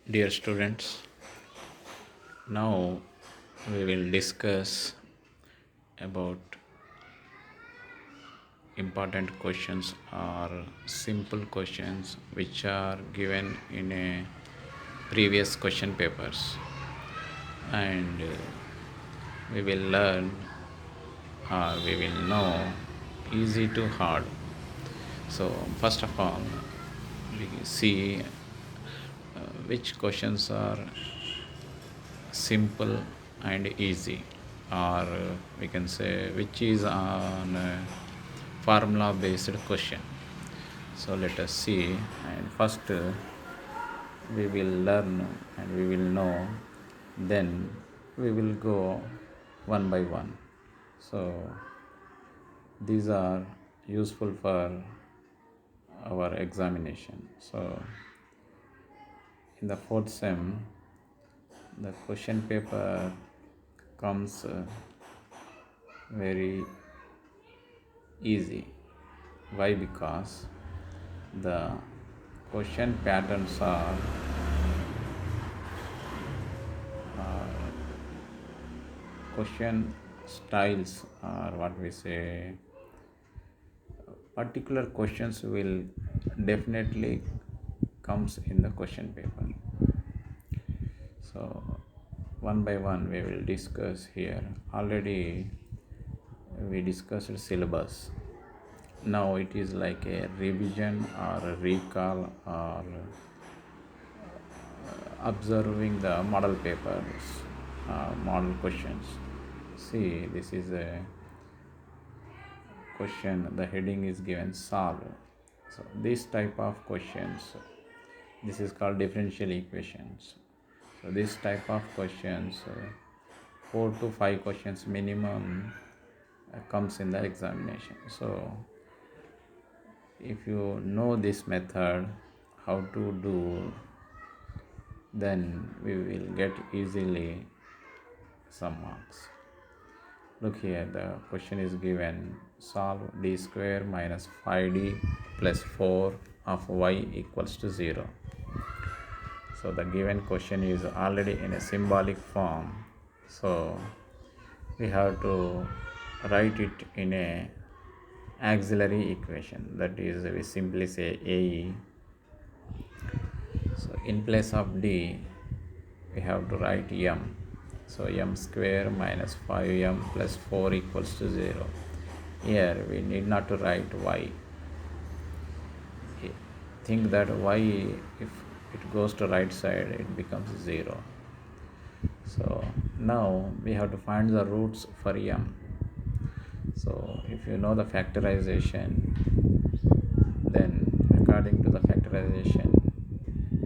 Dear students, now we will discuss about important questions or simple questions which are given in a previous question papers, and we will learn or we will know easy to hard. So first of all, we see which questions are simple and easy, or we can say which is on a formula based question. So let us see, and first we will learn and we will know, then we will go one by one. So these are useful for our examination. So in the fourth sem, the question paper comes very easy. Why? Because the question patterns are question styles, or what we say, particular questions will definitely comes in the question paper. So one by one we will discuss here. Already we discussed syllabus. Now it is like a revision or a recall, or observing the model papers, model questions. See, this is a question, the heading is given solve. So this type of questions, this is called differential equations. So this type of questions, 4 to 5 questions minimum comes in the examination. So if you know this method how to do, then we will get easily some marks. Look here, the question is given: solve d square minus 5d plus 4 of y equals to 0. So the given question is already in a symbolic form, so we have to write it in a auxiliary equation, that is, we simply say AE. So in place of d we have to write m. So m square minus 5m plus 4 equals to 0. Here we need not to write y. Think that y, if it goes to right side, it becomes 0. So now we have to find the roots for m. So if you know the factorization, then according to the factorization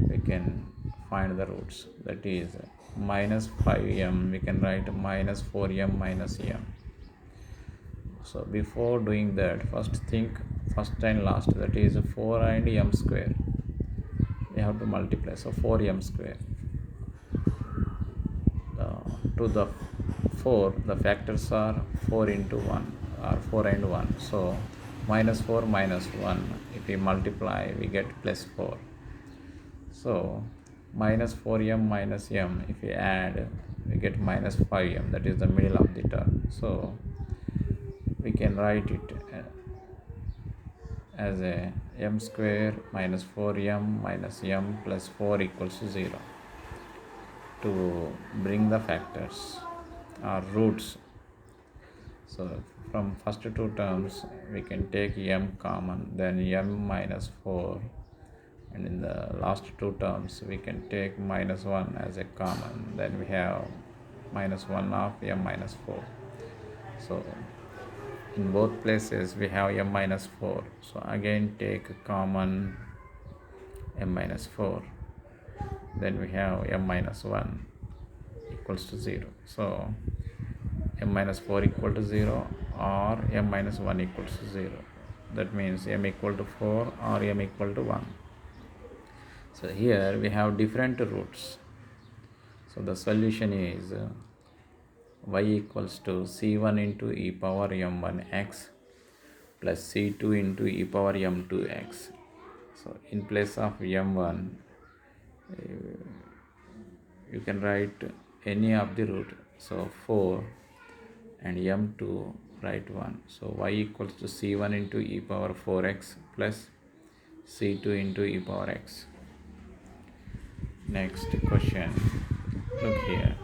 we can find the roots. That is, minus 5m we can write minus 4m minus m. So before doing that, first think first and last, that is 4 and m square we have to multiply. So 4m square, to the 4, the factors are 4 into 1, or 4 and 1. So minus 4 minus 1, if we multiply we get plus 4. So minus 4m minus m, if we add we get minus 5m, that is the middle of the term. So we can write it as a m square minus 4m minus m plus 4 equals to 0, to bring the factors or roots. So from first two terms we can take m common, then m minus 4, and in the last two terms we can take minus 1 as a common, then we have minus 1 of m minus 4. So in both places we have m minus 4, so again take common m minus 4, then we have m minus 1 equals to 0. So m minus 4 equal to 0, or m minus 1 equals to 0. That means m equal to 4 or m equal to 1. So here we have different roots. So the solution is y equals to c1 into e power m1 x plus c2 into e power m2 x. So in place of m1 you can write any of the root. So 4 and m2 write 1. So y equals to c1 into e power 4x plus c2 into e power x. Next question, look here.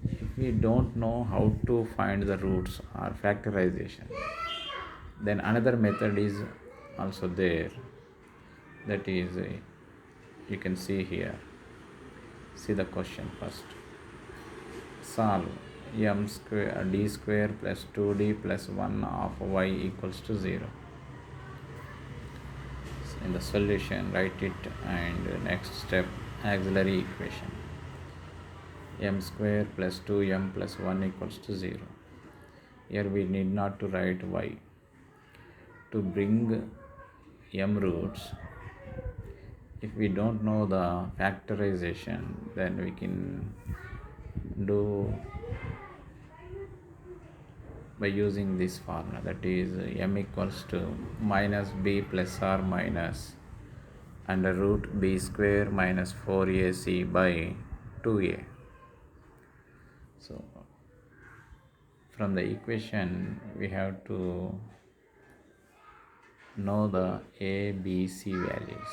If we don't know how to find the roots or factorization, then another method is also there. That is, you can see here. See the question first. Solve m square d square plus 2d plus 1 of y equals to 0. So in the solution, write it, and next step, auxiliary equation. M square plus 2m plus 1 equals to 0. Here we need not to write y. To bring m roots, if we don't know the factorization, then we can do by using this formula, that is m equals to minus b plus or minus under root b square minus 4ac by 2a. So from the equation we have to know the a, b, c values.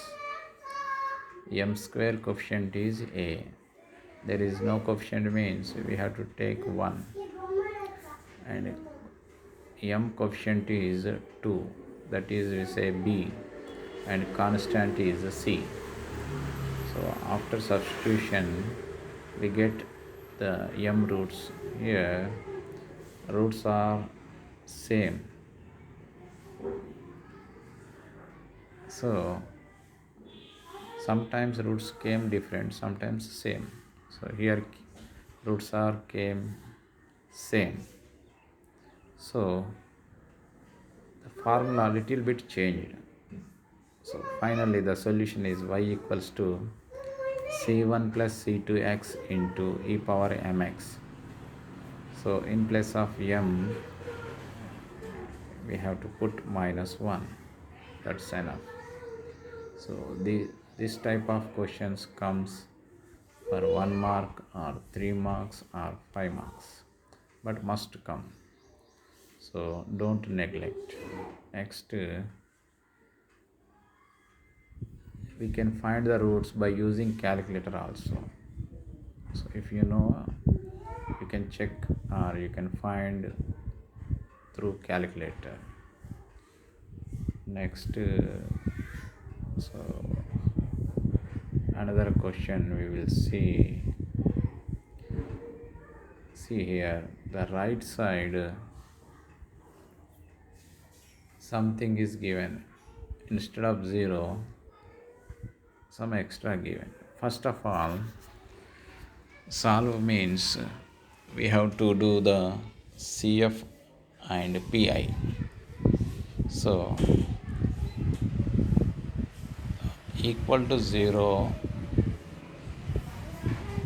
M square coefficient is a. There is no coefficient means we have to take 1, and m coefficient is 2, that is we say b, and constant is c. So after substitution we get the m roots. Here roots are same, so sometimes roots came different, sometimes same. So here roots are came same. So the formula little bit changed. So finally the solution is y equals to c1 plus c2x into e power mx. So in place of m we have to put minus 1. That's enough. So this type of questions comes for 1 mark or 3 marks or 5 marks, but must come. So don't neglect. Next, we can find the roots by using calculator also. So if you know, you can check or you can find through calculator. Next, so another question we will see here, the right side something is given, instead of 0 some extra given. First of all, solve means we have to do the CF and PI. So equal to 0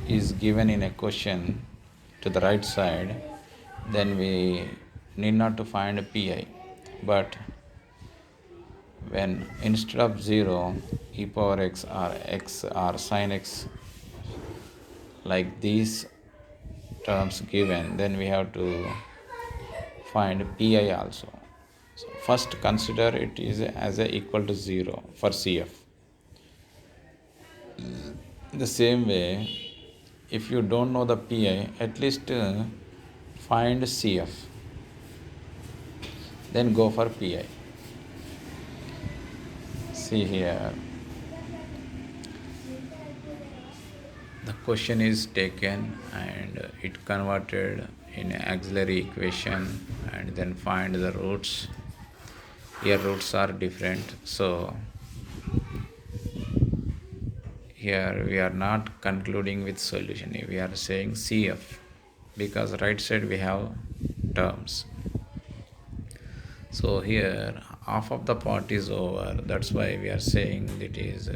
is given in a question to the right side, then we need not to find a PI. But when instead of 0 e power x or sine x, like these terms given, then we have to find PI also. So first consider it is as a equal to 0 for CF. In the same way, if you don't know the PI, at least find CF, then go for PI. See here, the question is taken and it converted in auxiliary equation, and then find the roots. Here roots are different, so here we are not concluding with solution, we are saying CF, because right side we have terms. So here half of the part is over, that's why we are saying it is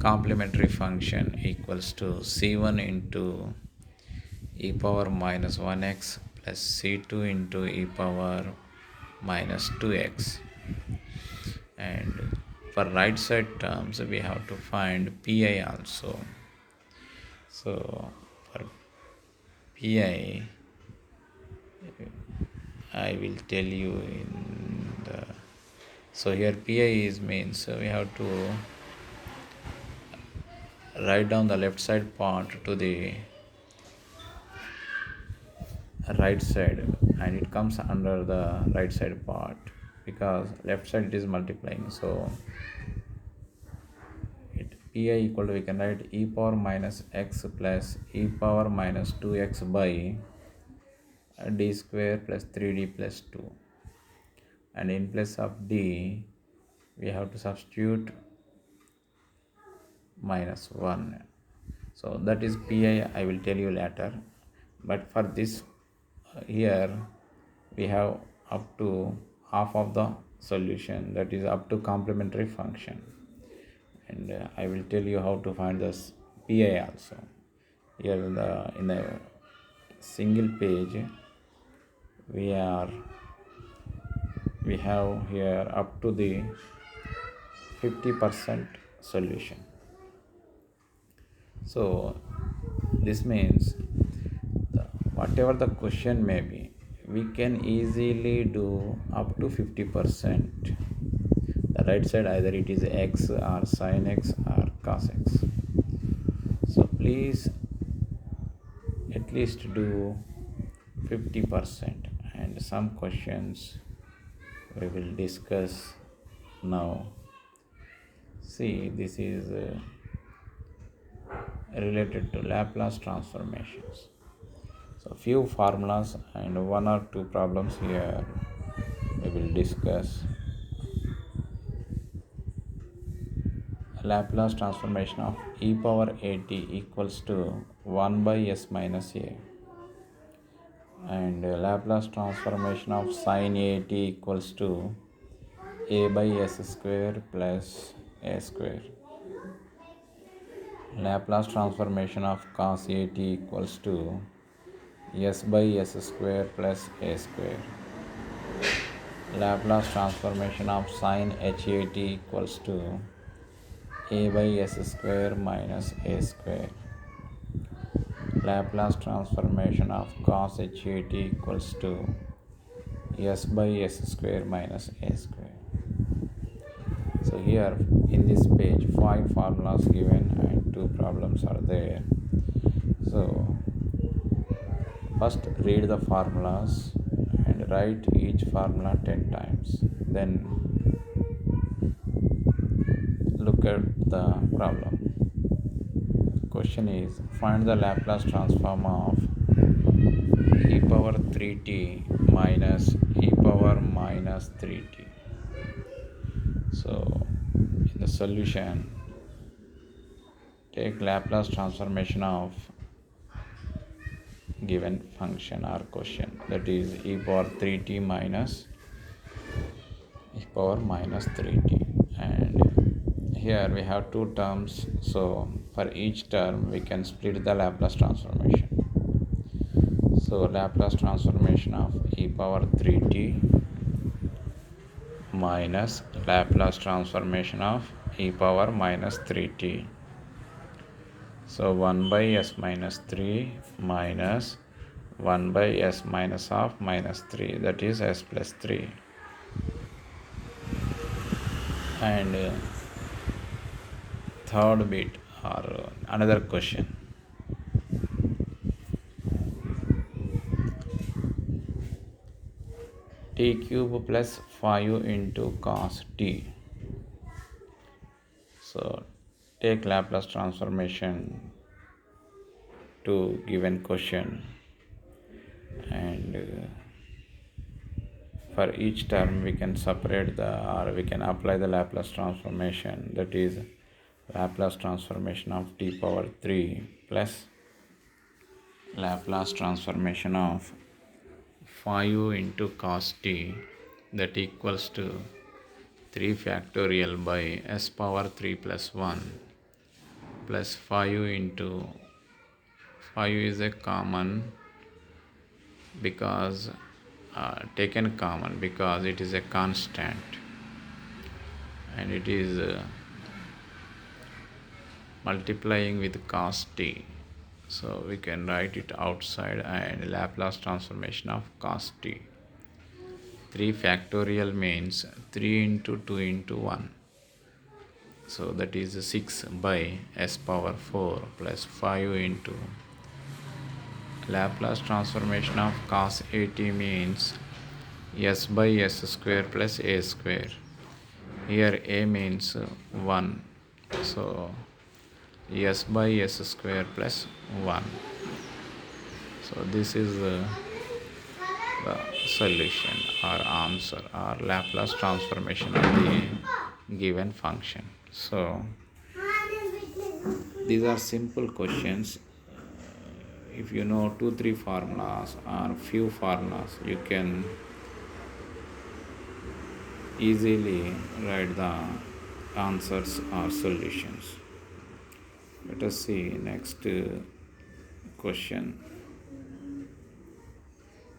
complementary function equals to c1 into e power minus 1x plus c2 into e power minus 2x. And for right side terms we have to find PI also. So for pi I will tell you in the, so here pi is means we have to write down the left side part to the right side, and it comes under the right side part because left side it is multiplying. So pi equal to, we can write e power minus x plus e power minus 2x by d square plus 3d plus 2, and in place of d we have to substitute minus 1. So that is pi, I will tell you later. But for this here we have up to half of the solution, that is up to complementary function, and I will tell you how to find this pi also. Here in the single page we have here up to the 50% solution. So this means whatever the question may be, we can easily do up to 50%. The right side, either it is x or sin x or cos x. So please at least do 50%, and some questions we will discuss now. See, this is related to Laplace transformations. So few formulas and one or two problems here we will discuss. Laplace transformation of e power at equals to 1 by s minus a, and Laplace transformation of sin at equals to a by s square plus a square. Laplace transformation of cos at equals to s by s square plus a square. Laplace transformation of sin hat equals to a by s square minus a square. Laplace transformation of cos hat equals to s by s square minus a square. So here in this page 5 formulas given and 2 problems are there. So first read the formulas and write each formula 10 times. Then look at the problem. Question is, find the Laplace transform of e power 3t minus e power minus 3t. So in the solution, take Laplace transformation of given function or question, that is e power 3t minus e power minus 3t, and here we have two terms, so for each term we can split the Laplace transformation. So Laplace transformation of e power 3t minus Laplace transformation of e power minus 3t. So 1 by s minus 3 minus 1 by s minus of minus 3, that is s plus 3. And third bit or another question. T cube plus 5 into cos t. So take Laplace transformation to given question, and for each term we can separate or we can apply the Laplace transformation, that is Laplace transformation of t power 3 plus Laplace transformation of 5 into cos t, that equals to 3 factorial by s power 3 plus 1 plus 5 into 5 is a common because taken common because it is a constant, and it is multiplying with cos t. So we can write it outside, and Laplace transformation of cos t. 3 factorial means 3 into 2 into 1. So that is 6 by s power 4 plus 5 into Laplace transformation of cos at means s by s square plus a square. Here a means 1. So s by s square plus 1. So this is the solution or answer or Laplace transformation of the given function. So these are simple questions. If you know 2-3 formulas or few formulas, you can easily write the answers or solutions. Let us see next question.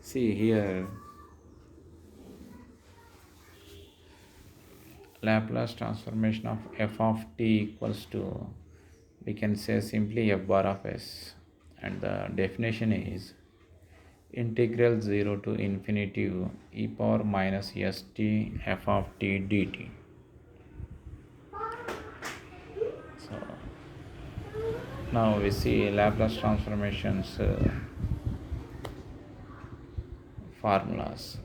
See here, Laplace transformation of f of t equals to, we can say simply f bar of s, and the definition is integral 0 to infinity e power minus st f of t dt. So now we see Laplace transformations formulas.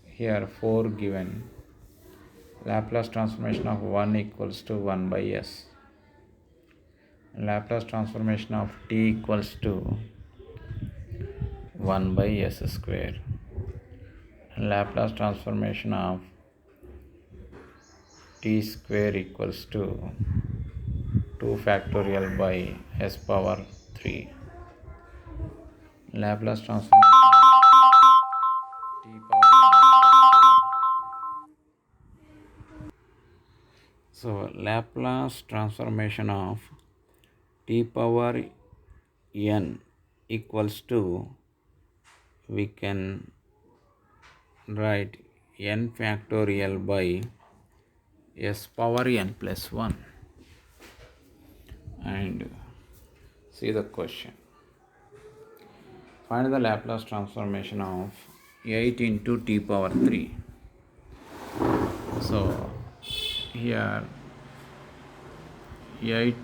Here 4 given. Laplace transformation of 1 equals to 1 by s. Laplace transformation of t equals to 1 by s square. Laplace transformation of t square equals to 2 factorial by s power 3. Laplace transformation of t power so Laplace transformation of t power n equals to, we can write n factorial by s power n plus 1. And see the question. Find the Laplace transformation of 8 into t power 3. So here 8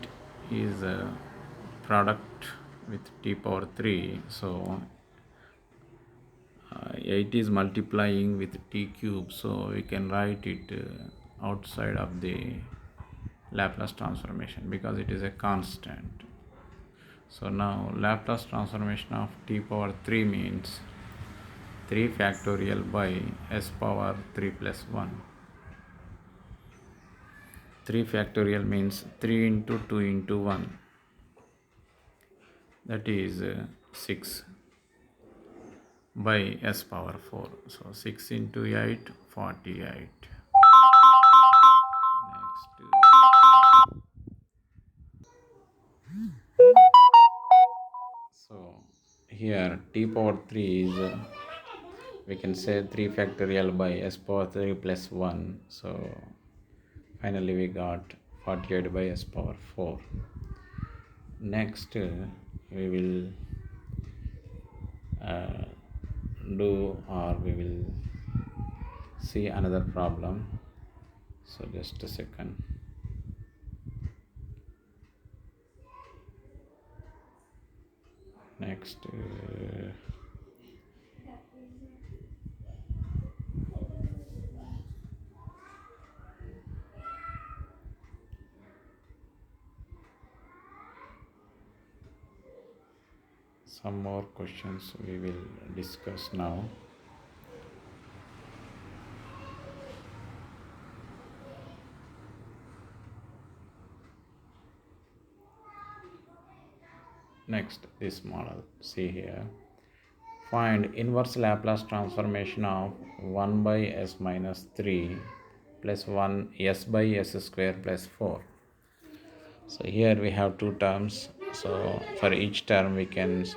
is a product with t power 3. So 8 is multiplying with t cube. So we can write it outside of the Laplace transformation because it is a constant. So now Laplace transformation of t power 3 means 3 factorial by s power 3 plus 1. 3 factorial means 3 into 2 into 1. That is 6 by s power 4. So 6 into 8, 48. So here t power 3 is we can say 3 factorial by s power 3 plus 1. So finally we got 48 by s power 4. Next we will do, or we will see another problem. So just a second. Next some more questions we will discuss now. Next, this model, see here. Find inverse Laplace transformation of 1 by s minus 3 plus 1 s by s square plus 4. So here we have two terms. So for each term we can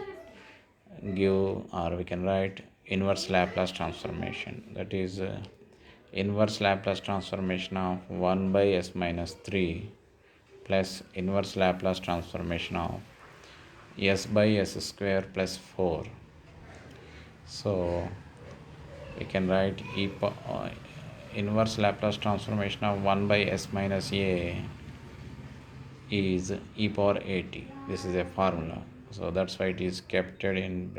give, or we can write inverse Laplace transformation. That is inverse Laplace transformation of 1 by s minus 3 plus inverse Laplace transformation of s by s square plus 4. So we can write inverse Laplace transformation of 1 by s minus a is e power at. This is a formula. So that's why it is kept in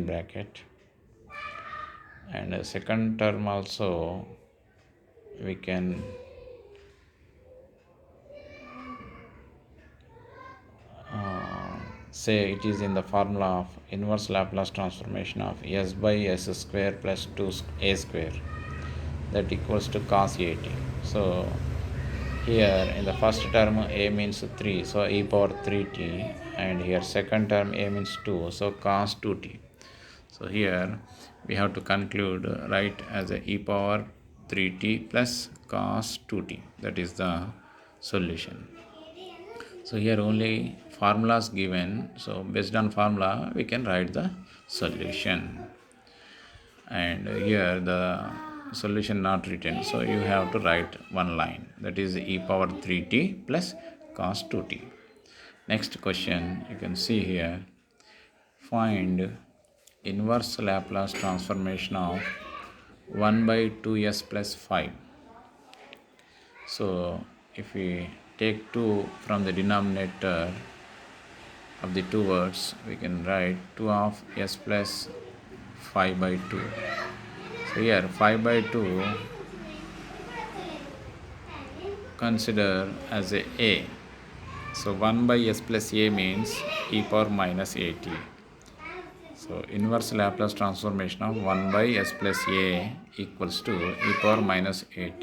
bracket. And the second term also we can say it is in the formula of inverse Laplace transformation of s by s square plus 2a square, that equals to cos 80. So here in the first term a means 3, so e power 3t, and here second term a means 2, so cos 2t. So here we have to conclude right as a e power 3t plus cos 2t, that is the solution. So here only formulas given, so based on formula we can write the solution, and here the solution not written, so you have to write one line, that is e power 3t plus cos 2t. Next question you can see here, find inverse Laplace transformation of 1 by 2s plus 5. So if we take 2 from the denominator of the two words, we can write 2 of s plus 5 by 2. So here 5 by 2 consider as a. So 1 by s plus a means e power minus at. So inverse Laplace transformation of 1 by s plus a equals to e power minus at.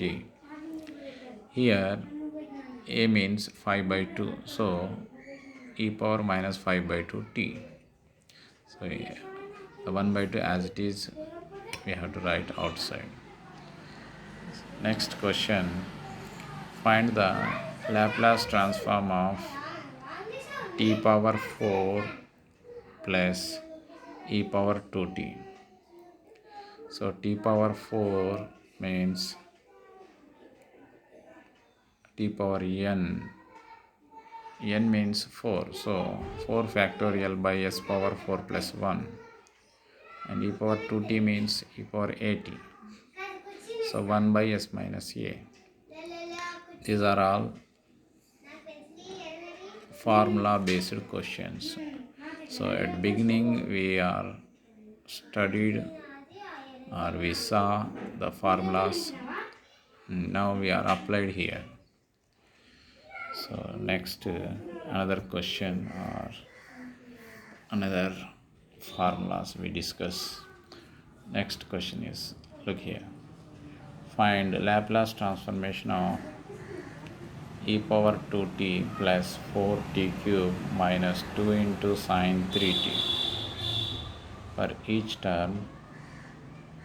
Here a means 5 by 2, so e power minus 5 by 2 t. So the 1 by 2 as it is we have to write outside. Next question, find the Laplace transform of t power 4 plus e power 2t. So t power 4 means t power n. N means 4, so 4 factorial by s power 4 plus 1, and e power 2t means e power at. So 1 by s minus a. These are all formula based questions. So at beginning we are studied or we saw the formulas, now we are applied here. So next another question or another formulas we discuss. Next question is, look here, find Laplace transformation of e power 2t plus 4t cube minus 2 into sine 3t. For each term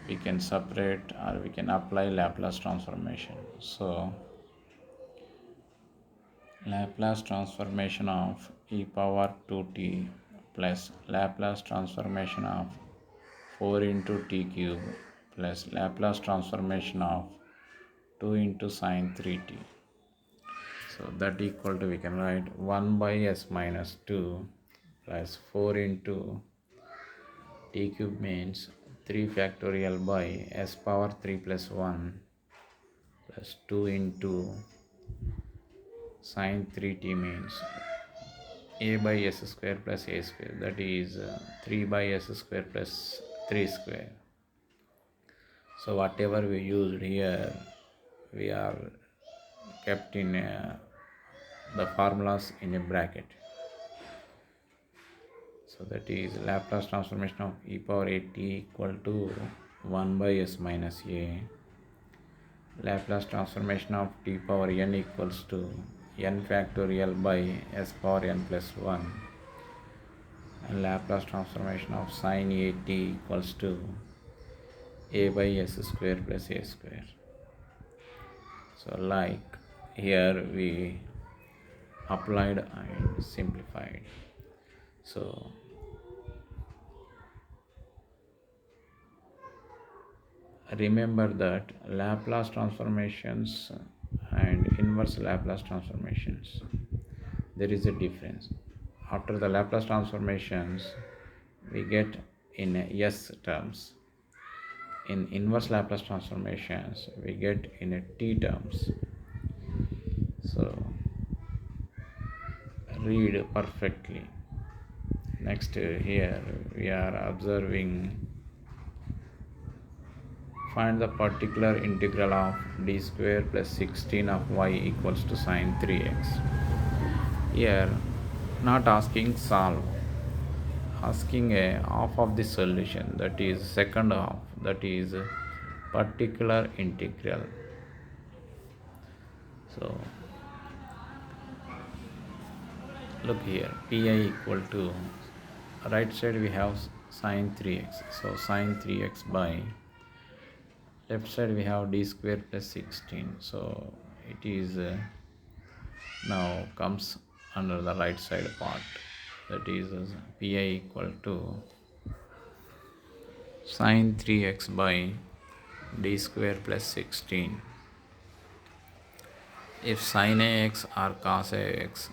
we can separate or we can apply Laplace transformation. So Laplace transformation of e power 2t plus Laplace transformation of 4 into t cube plus Laplace transformation of 2 into sine 3t. So that equal to, we can write 1 by s minus 2 plus 4 into t cube means 3 factorial by s power 3 plus 1 plus 2 into sine 3t means a by s square plus a square, that is 3 by s square plus 3 square. So whatever we used here we are kept in the formulas in a bracket. So that is Laplace transformation of e power at equal to 1 by s minus a. Laplace transformation of t power n equals to n factorial by s power n plus 1. And Laplace transformation of sine at equals to a by s square plus a square. So like here we applied and simplified. So remember that Laplace transformations and inverse Laplace transformations, there is a difference. after the Laplace transformations we get in s terms. In inverse Laplace transformations we get in t terms. So read perfectly. Next, here we are observing, find the particular integral of d square plus 16 of y equals to sine 3x. Here not asking solve, asking a half of the solution, that is second half, that is particular integral. So look here, pi equal to, right side we have sine 3x, so sine 3x by left side we have d square plus 16, so it is now comes under the right side part, that is pi equal to sine 3x by d square plus 16. If sine ax or cos ax,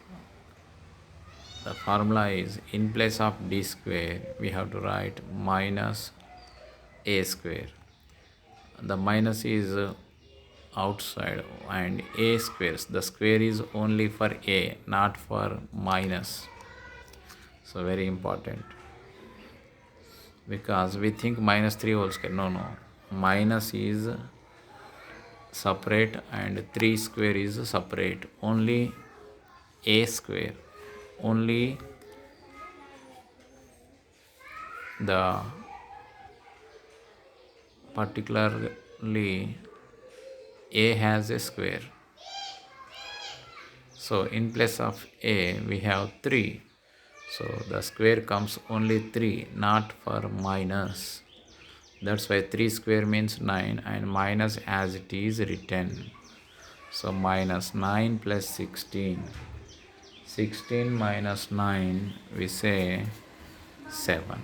the formula is, in place of d square we have to write minus a square. The minus is outside, and a squares, the square is only for a, not for minus. So very important, because we think minus 3 whole square. No, minus is separate and 3 square is separate. Only a square, only the particularly a has a square. So in place of a we have 3, so the square comes only 3, not for minus. That's why 3 square means 9, and minus as it is written. So minus 9 plus 16. 16 minus 9 we say 7.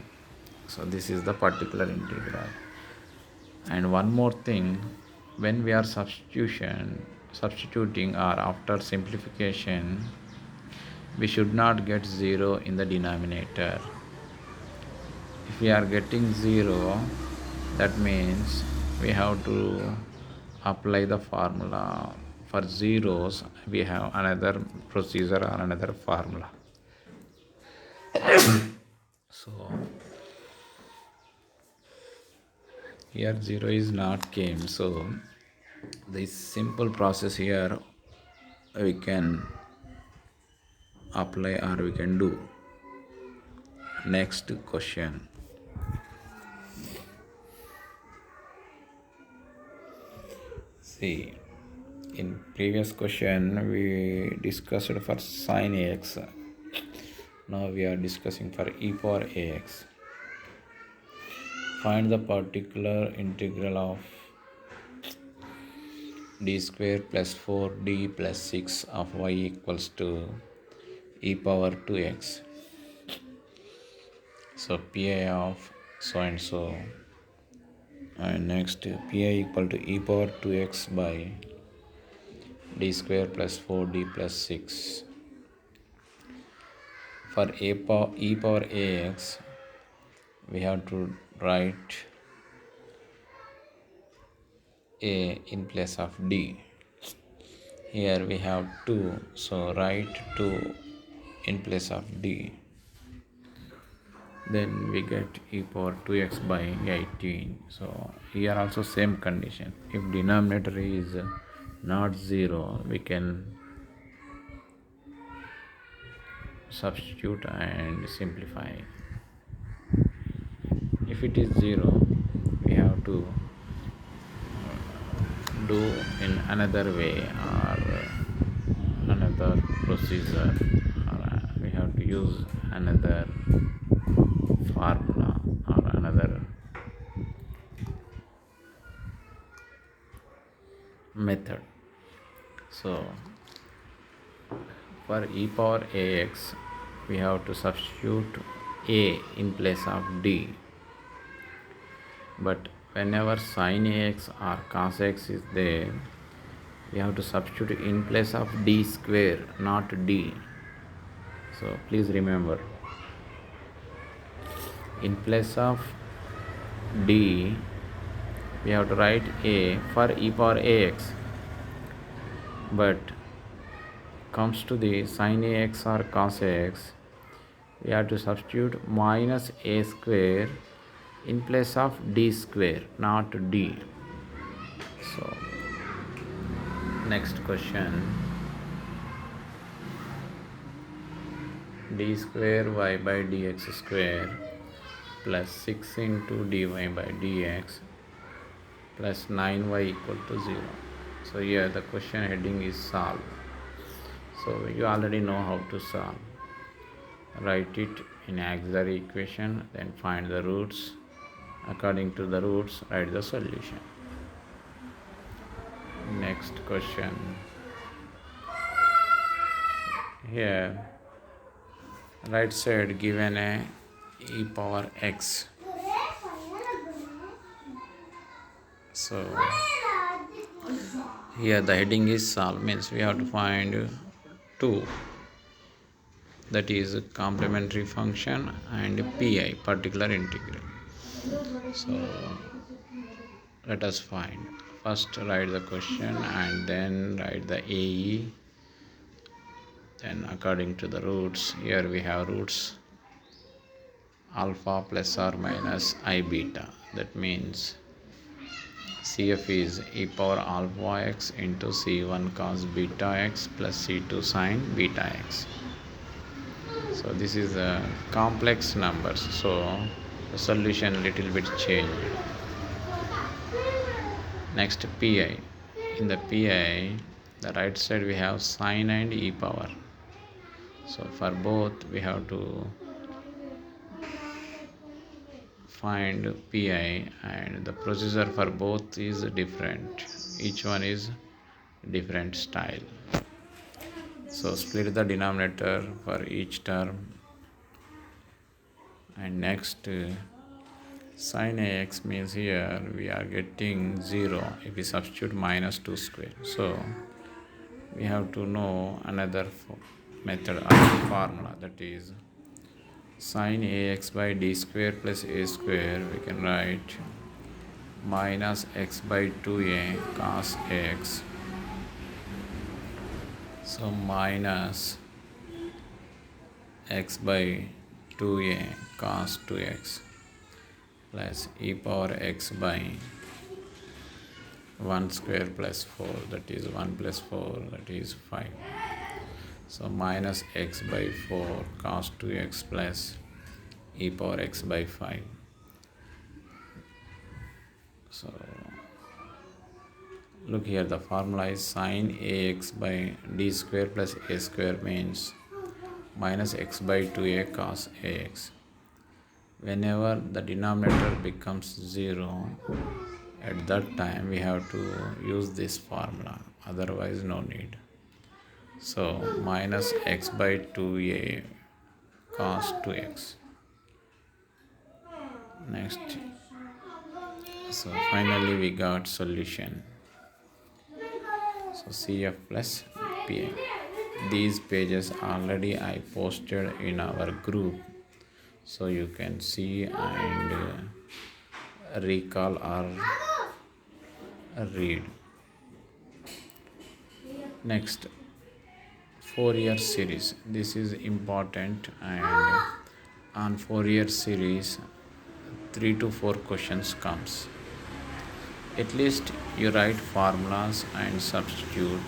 So this is the particular integral. And one more thing, when we are substituting or after simplification, we should not get 0 in the denominator. If we are getting 0, that means we have to apply the formula. For zeros we have another procedure or another formula. So here 0 is not came, so this simple process here we can apply or we can do. Next question. See, in previous question we discussed for sine ax. Now we are discussing for e power ax. Find the particular integral of d square plus 4d plus 6 of y equals to e power 2x. So pi of so and so, and next pi equal to e power 2x by d square plus 4d plus 6. For e power ax we have to write a in place of d. Here we have 2, so write 2 in place of d. Then we get e power 2x by 18. So here also same condition. If denominator is not 0, we can substitute and simplify. If it is 0, we have to do in another way or another procedure, or we have to use another formula or another method. So for e power ax we have to substitute a in place of d, but whenever sine ax or cos ax is there, we have to substitute in place of d square, not d. So please remember, in place of d we have to write a for e power ax, but comes to the sin ax or cos ax, we have to substitute minus a square in place of d square, not d. So next question, d square y by dx square plus 6 into dy by dx plus 9y equal to 0. So here the question heading is solve. So you already know how to solve. Write it in auxiliary equation, then find the roots. According to the roots, write the solution. Next question. Here, right side given a e power x. So here the heading is solve, means we have to find 2, that is complementary function, and pi, particular integral. So let us find. First write the question and then write the AE. Then according to the roots, here we have roots alpha plus or minus I beta. That means CF is e power alpha x into C1 cos beta x plus C2 sin beta x. So this is a complex numbers, so the solution little bit changed. Next pi. In the pi, the right side we have sine and e power. So for both we have to find pi, and the procedure for both is different. Each one is different style. So split the denominator for each term, and next sin ax means here we are getting 0 if we substitute minus 2 square. So we have to know another method or formula, that is sin ax by d square plus a square. We can write minus x by 2a cos ax. So minus x by 2a cos 2x plus e power x by 1 square plus 4, that is 1 plus 4, that is 5. So minus x by 4 cos 2x plus e power x by 5. So look here, the formula is sin ax by d square plus a square means minus x by 2a cos ax. Whenever the denominator becomes 0, at that time we have to use this formula, otherwise no need. So minus x by 2a cos 2x. Next, so finally we got solution. So CF plus PI. These pages already I posted in our group, so you can see and recall or read. Next, Fourier series. This is important, and on Fourier series 3 to 4 questions comes. At least you write formulas and substitute.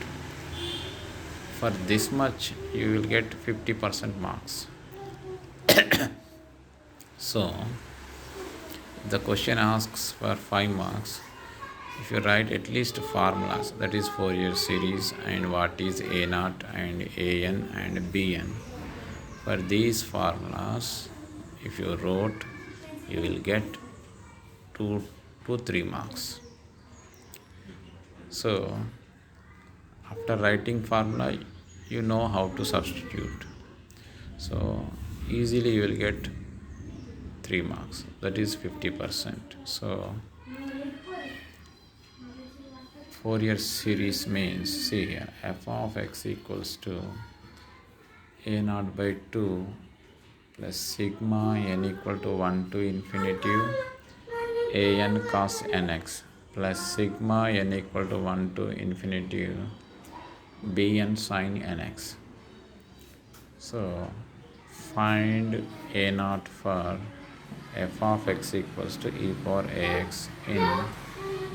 For this much you will get 50% marks. So the question asks for 5 marks. If you write at least formulas, that is Fourier series and what is A0 and AN and BN, for these formulas if you wrote, you will get 2 to 3 marks. So after writing formula, you know how to substitute. So easily you will get 3 marks, that is 50%. So Fourier series means, see here, f of x equals to a naught by 2 plus sigma n equal to 1 to infinity a n cos nx plus sigma n equal to 1 to infinity b n sin nx. So find a naught for f of x equals to e power ax in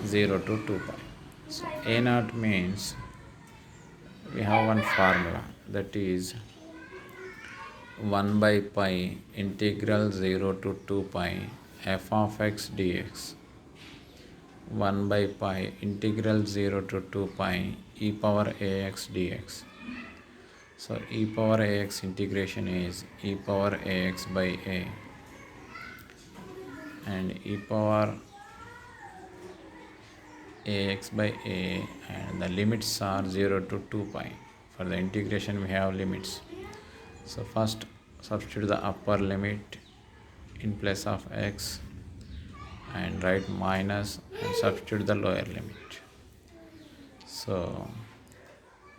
0 to 2 pi. So a naught means we have one formula, that is 1 by pi integral 0 to 2 pi f of x dx, 1 by pi integral 0 to 2 pi e power ax dx. So e power ax integration is e power ax by a, and e power ax by a, and the limits are 0 to 2 pi. For the integration we have limits. So first substitute the upper limit in place of x and write minus and substitute the lower limit. So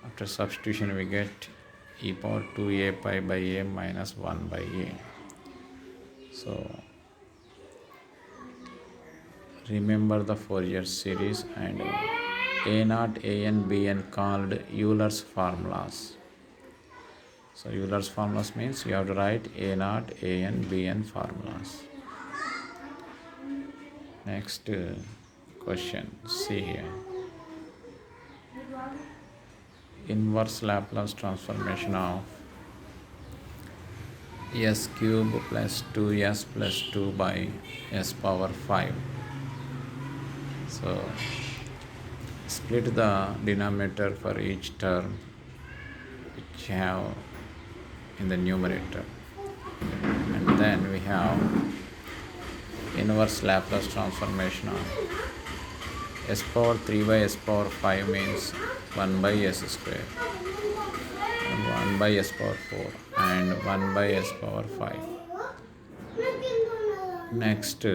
after substitution we get e power 2a pi by a minus 1 by a. So remember the Fourier series and a naught, a n, b n called Euler's formulas. So Euler's formulas means you have to write a naught, a n, b n formulas. Next question, see here. Inverse Laplace transformation of s cube plus 2s plus 2 by s power 5. So split the denominator for each term which have in the numerator, and then we have inverse Laplace transformation of s power 3 by s power 5 means 1 by s square, and 1 by s power 4 and 1 by s power 5. Next,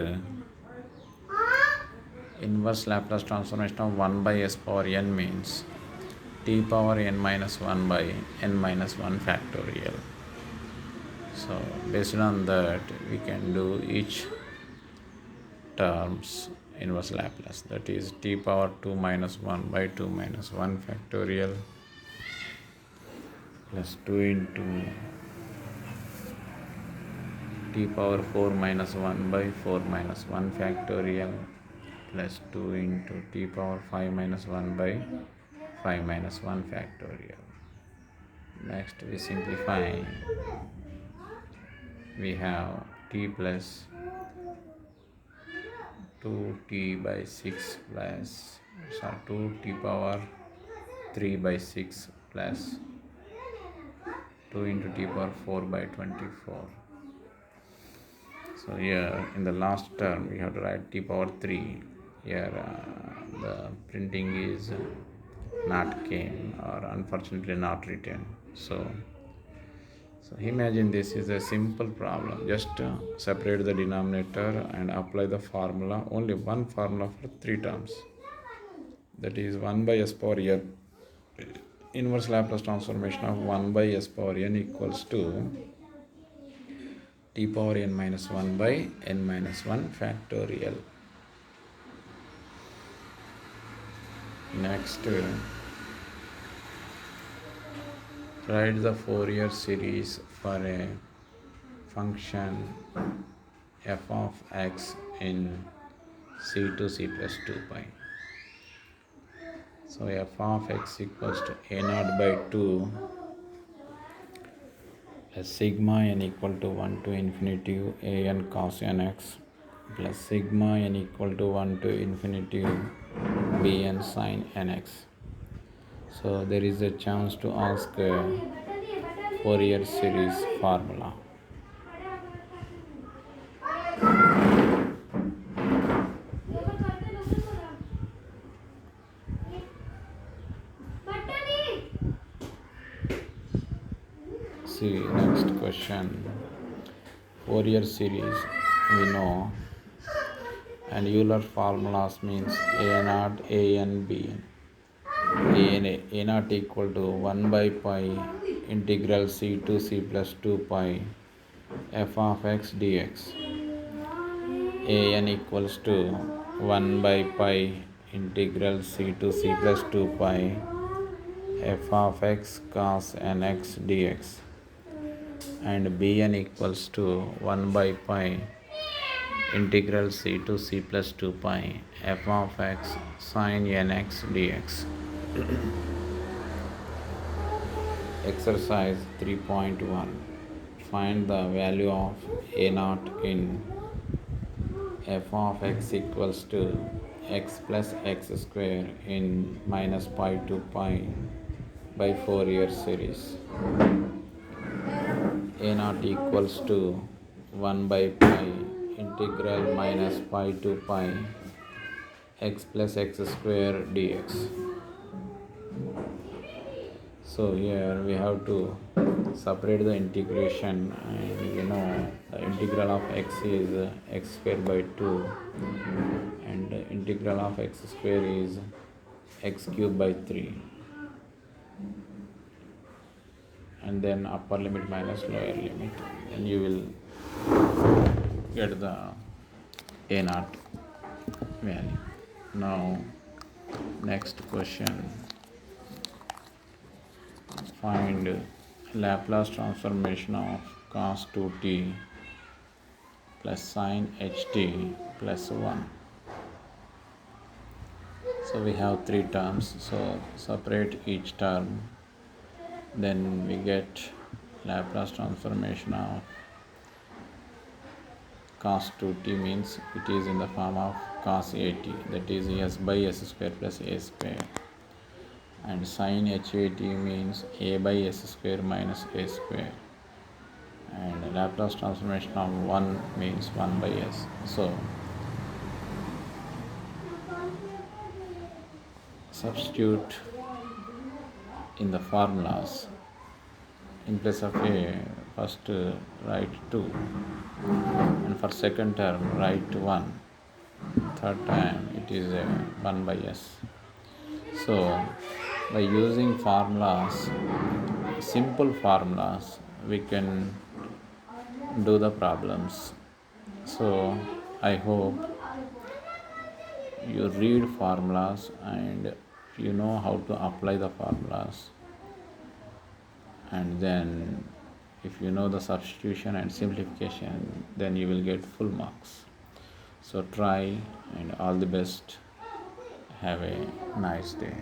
inverse Laplace transformation of 1 by s power n means t power n minus 1 by n minus 1 factorial. So based on that we can do each terms inverse Laplace, that is t power 2 minus 1 by 2 minus 1 factorial plus 2 into t power 4 minus 1 by 4 minus 1 factorial plus 2 into t power 5 minus 1 by 5 minus 1 factorial. Next we simplify, we have t plus 2t by 6 plus 2t power 3 by 6 plus 2 into t power 4 by 24. So here in the last term we have to write t power 3. Here the printing is not came, or unfortunately not written. So imagine this is a simple problem. Just separate the denominator and apply the formula, only one formula for 3 terms, that is 1 by s power n. Inverse Laplace transformation of 1 by s power n equals to t power n minus 1 by n minus 1 factorial. Next, write the Fourier series for a function f of x in c to c plus 2 pi. So f of x equals to a naught by 2 plus sigma n equal to 1 to infinity a n cos nx plus sigma n equal to 1 to infinity b n sin nx. So there is a chance to ask Fourier series formula. See next question. Fourier series we know, and Euler formulas means a naught, a n, b n. A naught equal to 1 by pi integral c to c plus 2 pi f of x dx. An equals to 1 by pi integral c to c plus 2 pi f of x cos nx dx, and Bn equals to 1 by pi integral c to c plus 2 pi f of x sin nx dx. Exercise 3.1. Find the value of a naught in f of x equals to x plus x square in minus pi to pi by Fourier series. A naught equals to 1 by pi integral minus pi to pi x plus x square dx. So here we have to separate the integration, and the integral of x is x square by 2, and the integral of x square is x cube by 3, and then upper limit minus lower limit, and you will get the a naught value. Now next question. Find Laplace transformation of cos 2t plus sine ht plus 1. So we have three terms, so separate each term, then we get Laplace transformation of cos 2t means it is in the form of cos at, that is s by s square plus a square, and sin hat means a by s square minus a square, and Laplace transformation of 1 means 1 by s. So substitute in the formulas. In place of a, first write 2, and for second term write 1, third time it is 1 by s. So by using formulas, simple formulas, we can do the problems. So I hope you read formulas and you know how to apply the formulas, and then if you know the substitution and simplification, then you will get full marks. So try, and all the best. Have a nice day.